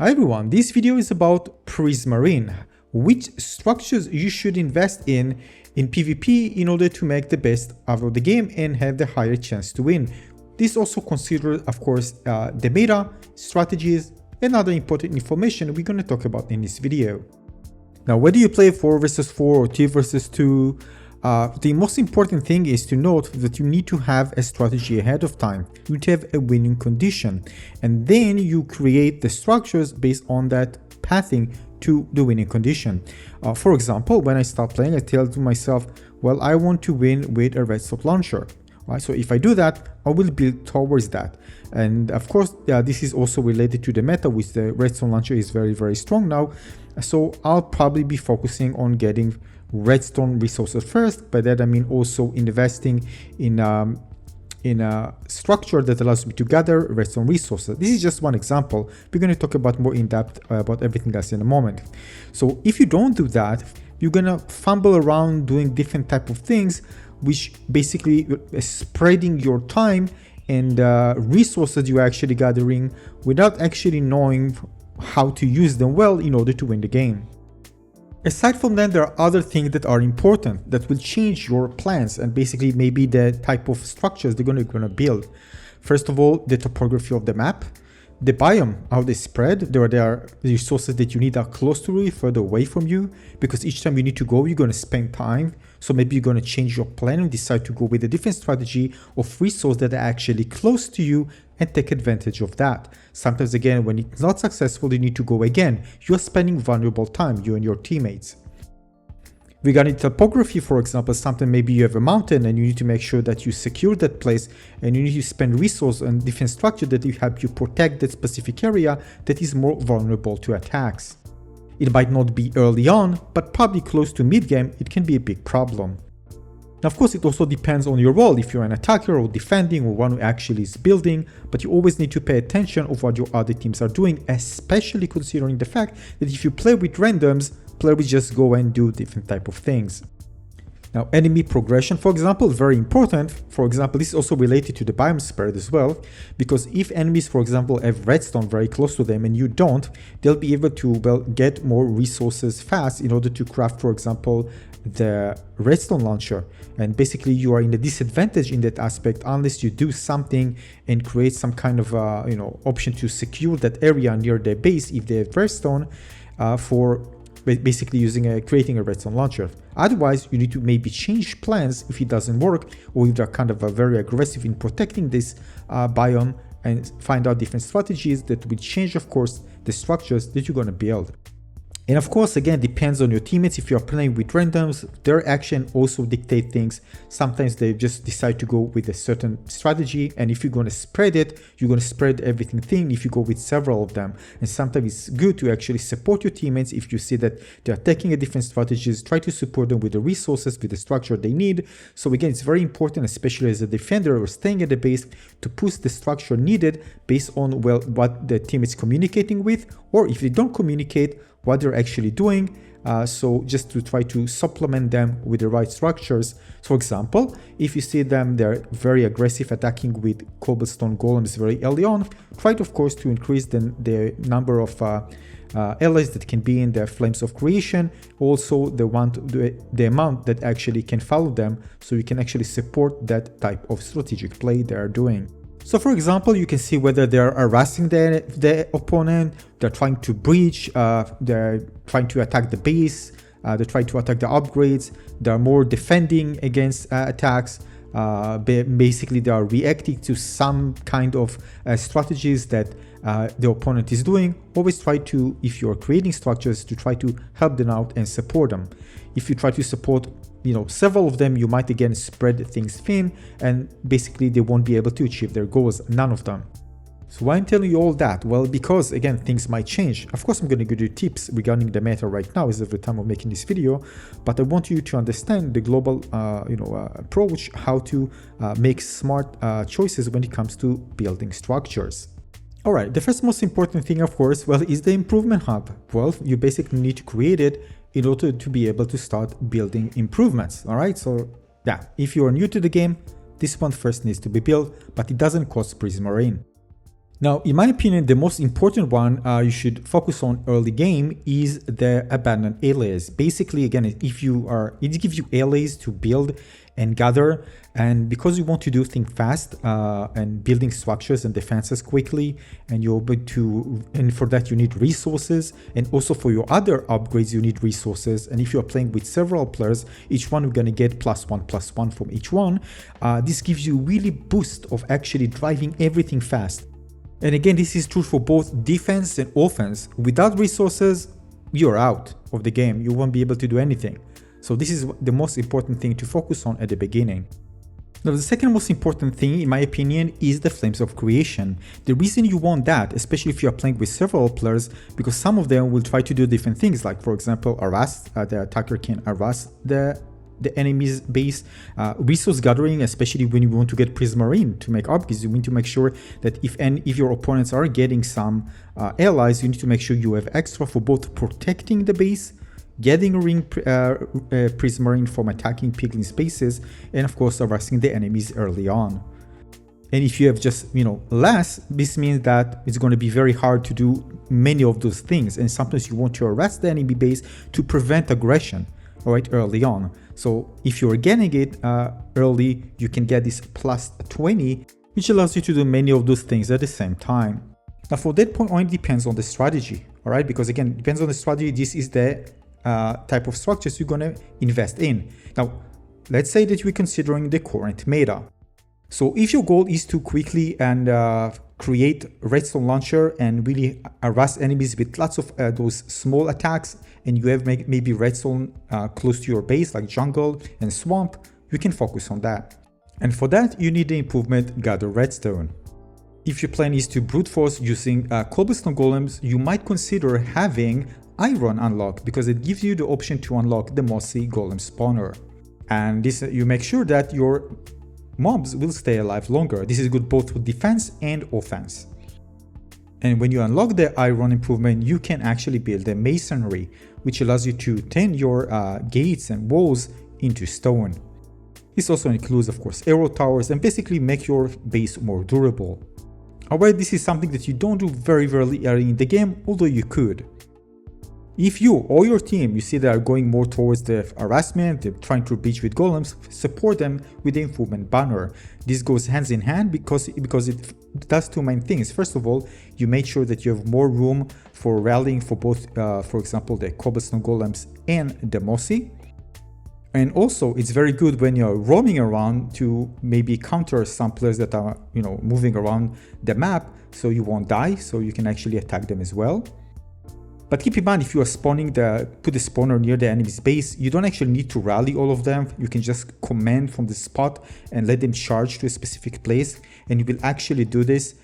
Hi everyone, this video is about Prismarin, which structures you should invest in PvP in order to make the best out of the game and have the higher chance to win. This also considers, of course, the meta, strategies, and other important information we're going to talk about in this video. Now, whether you play 4 versus 4 or 2 versus 2, the most important thing is to note that you need to have a strategy ahead of time. You need to have a winning condition, and then you create the structures based on that pathing to the winning condition. For example, when I start playing, I tell to myself, well, I want to win with a redstone launcher. Right? So if I do that, I will build towards that. And of course, this is also related to the meta, which the redstone launcher is very, very strong now. So I'll probably be focusing on getting redstone resources first. By that I mean also investing in a structure that allows me to gather redstone resources. This is just one example. We're going to talk about more in depth about everything else in a moment. So if you don't do that, you're going to fumble around doing different type of things, which basically is spreading your time and resources you're actually gathering without actually knowing how to use them well in order to win the game. Aside from that, there are other things that are important that will change your plans and basically maybe the type of structures they're going to build. First of all, the topography of the map, the biome, how they spread. There are resources that you need are close to you, further away from you, because each time you need to go, you're going to spend time. So maybe you're going to change your plan and decide to go with a different strategy of resources that are actually close to you and take advantage of that. Sometimes again, when it's not successful, you need to go again. You're spending valuable time, you and your teammates. Regarding topography, for example, sometimes maybe you have a mountain and you need to make sure that you secure that place, and you need to spend resources and different structure that will help you protect that specific area that is more vulnerable to attacks. It might not be early on, but probably close to mid-game, it can be a big problem. Now, of course, it also depends on your role, if you're an attacker or defending or one who actually is building, but you always need to pay attention of what your other teams are doing, especially considering the fact that if you play with randoms, players will just go and do different type of things. Now, enemy progression, for example, very important. For example, this is also related to the biome spread as well, because if enemies, for example, have redstone very close to them and you don't, they'll be able to, well, get more resources fast in order to craft, for example, the redstone launcher. And basically you are in a disadvantage in that aspect unless you do something and create some kind of option to secure that area near their base if they have redstone for basically creating a redstone launcher. Otherwise, you need to maybe change plans if it doesn't work, or if they're kind of very aggressive in protecting this biome, and find out different strategies that will change, of course, the structures that you're going to build. And of course, again, depends on your teammates. If you're playing with randoms, their action also dictate things. Sometimes they just decide to go with a certain strategy, and if you're going to spread it, you're going to spread everything thin if you go with several of them. And sometimes it's good to actually support your teammates. If you see that they're taking a different strategies, try to support them with the resources, with the structure they need. So again, it's very important, especially as a defender or staying at the base, to push the structure needed based on, well, what the team is communicating with, or if they don't communicate, what they're actually doing. So just to try to supplement them with the right structures. For example, if you see them, they're very aggressive attacking with Cobblestone golems very early on, try to, of course, to increase the number of allies that can be in their flames of creation, also the amount that actually can follow them, so you can actually support that type of strategic play they are doing. So for example, you can see whether they're harassing the opponent, they're trying to breach, they're trying to attack the base, they're trying to attack the upgrades, they're more defending against attacks. Basically, they are reacting to some kind of strategies that the opponent is doing. Always try to, if you're creating structures, to try to help them out and support them. If you try to support several of them, you might again spread things thin, and basically they won't be able to achieve their goals, none of them. So why I'm telling you all that? Well, because again, things might change. Of course, I'm going to give you tips regarding the meta right now as of the time of making this video, but I want you to understand the global approach, how to make smart choices when it comes to building structures. All right, the first most important thing, of course, well, is the improvement hub. Well, you basically need to create it in order to be able to start building improvements. All right, so yeah, if you are new to the game, this one first needs to be built, but it doesn't cost Prismarin. Now, in my opinion, the most important one you should focus on early game is the abandoned areas. Basically, again, it gives you areas to build and gather, and because you want to do things fast and building structures and defenses quickly, and for that you need resources, and also for your other upgrades you need resources. And if you are playing with several players, each one you're gonna get +1/+1 from each one. This gives you really boost of actually driving everything fast. And again, this is true for both defense and offense. Without resources, you're out of the game. You won't be able to do anything. So this is the most important thing to focus on at the beginning. Now, the second most important thing, in my opinion, is the Flames of Creation. The reason you want that, especially if you're playing with several players, because some of them will try to do different things, like for example, the attacker can harass the enemy's base, resource gathering, especially when you want to get Prismarin to make upgrades. You need to make sure that if your opponents are getting some allies, you need to make sure you have extra for both protecting the base, getting Prismarin from attacking piglin spaces, and of course harassing the enemies early on. And if you have just, less, this means that it's going to be very hard to do many of those things, and sometimes you want to harass the enemy base to prevent aggression, alright, early on. So if you're getting it early, you can get this +20, which allows you to do many of those things at the same time. Now, for that point on, it depends on the strategy, alright, because again, it depends on the strategy. This is the type of structures you're gonna invest in. Now, let's say that we're considering the current meta. So if your goal is to quickly and create Redstone launcher and really harass enemies with lots of those small attacks, and you have maybe Redstone close to your base like jungle and swamp, you can focus on that. And for that, you need the improvement Gather Redstone. If your plan is to brute force using Cobblestone golems, you might consider having Iron unlocked, because it gives you the option to unlock the Mossy golem spawner. And this, you make sure that your mobs will stay alive longer. This is good both for defense and offense. And when you unlock the iron improvement, you can actually build a masonry, which allows you to turn your gates and walls into stone. This also includes, of course, arrow towers, and basically make your base more durable. However, this is something that you don't do very early in the game, although you could. If you or your team, you see they are going more towards the harassment, they're trying to breach with golems, support them with the improvement banner. This goes hands in hand because it does two main things. First of all, you make sure that you have more room for rallying for both, for example, the Cobblestone golems and the Mossy. And also, it's very good when you're roaming around to maybe counter some players that are, moving around the map, so you won't die, so you can actually attack them as well. But keep in mind, if you are put the spawner near the enemy's base, you don't actually need to rally all of them. You can just command from the spot and let them charge to a specific place. And you will actually do this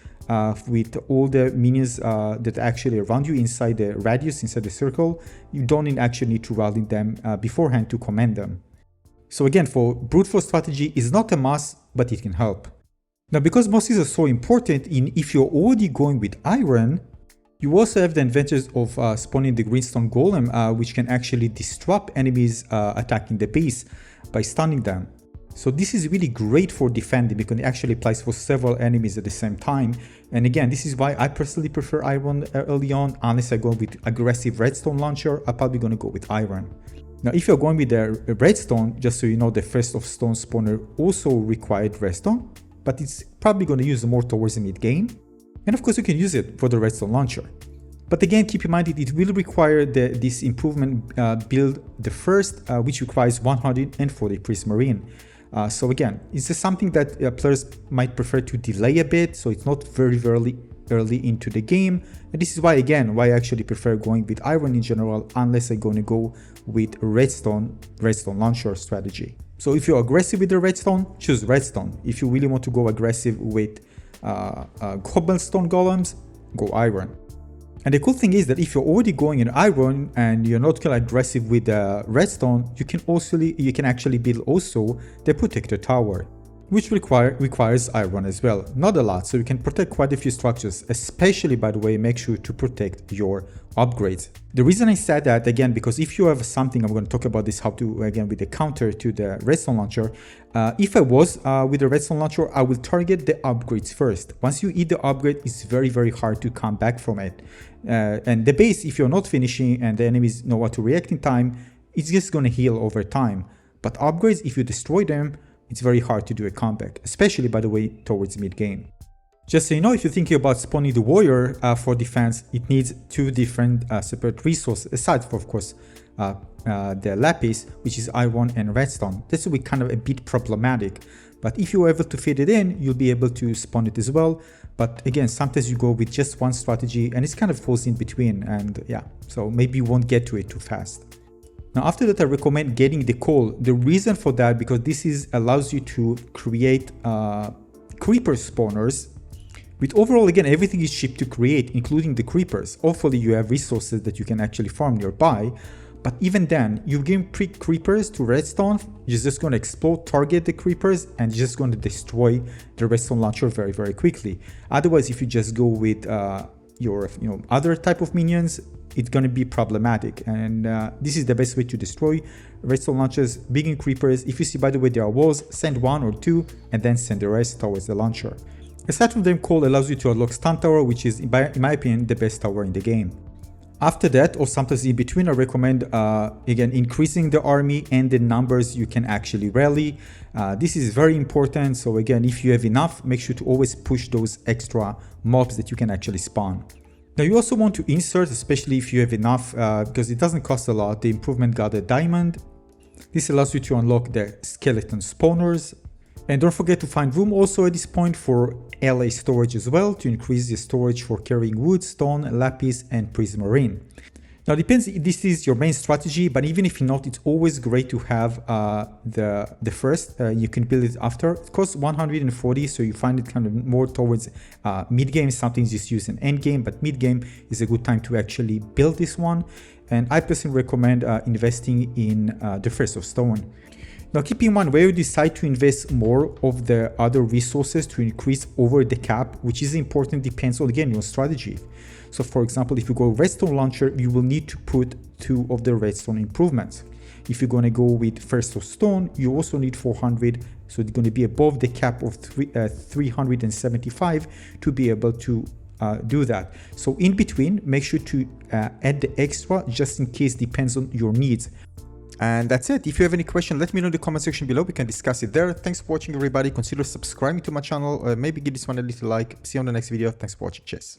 with all the minions that are actually around you inside the radius, inside the circle. You don't actually need to rally them beforehand to command them. So again, for brute force strategy, is not a must, but it can help. Now, because Mosses are so important, if you're already going with iron, you also have the advantage of spawning the greenstone golem, which can actually disrupt enemies attacking the base by stunning them. So this is really great for defending, because it actually applies for several enemies at the same time. And again, this is why I personally prefer iron early on. Unless I go with aggressive redstone launcher, I'm probably going to go with iron. Now, if you're going with the redstone, just so you know, the first of stone spawner also required redstone, but it's probably going to use more towards the mid game. And of course, you can use it for the redstone launcher. But again, keep in mind it will require this improvement build, the first, which requires 140 Prismarin. So again, it's just something that players might prefer to delay a bit, so it's not very early into the game. And this is why I actually prefer going with iron in general, unless I'm going to go with redstone launcher strategy. So if you're aggressive with the redstone, choose redstone. If you really want to go aggressive with cobblestone golems, go iron. And the cool thing is that if you're already going in iron and you're not aggressive with the redstone, you can actually build also the protector tower. which requires iron as well. Not a lot, so you can protect quite a few structures, especially, by the way, make sure to protect your upgrades. The reason I said that, again, because if you have something, I'm going to talk about this, how to, again, with the counter to the redstone launcher. If I was with the redstone launcher, I will target the upgrades first. Once you eat the upgrade, it's very, very hard to come back from it. And the base, if you're not finishing and the enemies know what to react in time, it's just going to heal over time. But upgrades, if you destroy them, it's very hard to do a comeback, especially, by the way, towards mid-game. Just so you know, if you're thinking about spawning the warrior for defense, it needs two different separate resources, aside from, of course, the lapis, which is iron and redstone. This will be kind of a bit problematic, but if you're able to fit it in, you'll be able to spawn it as well. But again, sometimes you go with just one strategy and it kind of falls in between, and yeah, so maybe you won't get to it too fast. Now, after that, I recommend getting the coal. The reason for that, because this allows you to create creeper spawners. With overall, again, everything is cheap to create, including the creepers. Hopefully, you have resources that you can actually farm nearby. But even then, you give creepers to redstone, you're just going to explode, target the creepers, and you're just going to destroy the redstone launcher very, very quickly. Otherwise, if you just go with your other type of minions, it's going to be problematic, and this is the best way to destroy redstone launchers. Big in creepers, if you see, by the way, there are walls, send one or two and then send the rest towards the launcher. Aside from them, coal allows you to unlock stun tower, which is, in my opinion, the best tower in the game. After that, or sometimes in between, I recommend again increasing the army and the numbers you can actually rally. This is very important, so again, if you have enough, make sure to always push those extra mobs that you can actually spawn. Now, you also want to insert, especially if you have enough, because it doesn't cost a lot, the improvement gathered diamond. This allows you to unlock the skeleton spawners. And don't forget to find room also at this point for LA storage as well, to increase the storage for carrying wood, stone, lapis, and prismarine. Now, it depends if this is your main strategy, but even if not, it's always great to have the first. You can build it after. It costs 140, so you find it kind of more towards mid-game. Something just use an end-game, but mid-game is a good time to actually build this one. And I personally recommend investing in the first of stone. Now, keep in mind, where you decide to invest more of the other resources to increase over the cap, which is important, depends on, again, your strategy. So, for example, if you go redstone launcher, you will need to put 2 of the redstone improvements. If you're going to go with first of stone, you also need 400, so it's going to be above the cap of 375 to be able to do that. So in between, make sure to add the extra just in case, depends on your needs. And that's it. If you have any question, let me know in the comment section below. We can discuss it there. Thanks for watching, everybody. Consider subscribing to my channel. Maybe give this one a little like. See you on the next video. Thanks for watching. Cheers.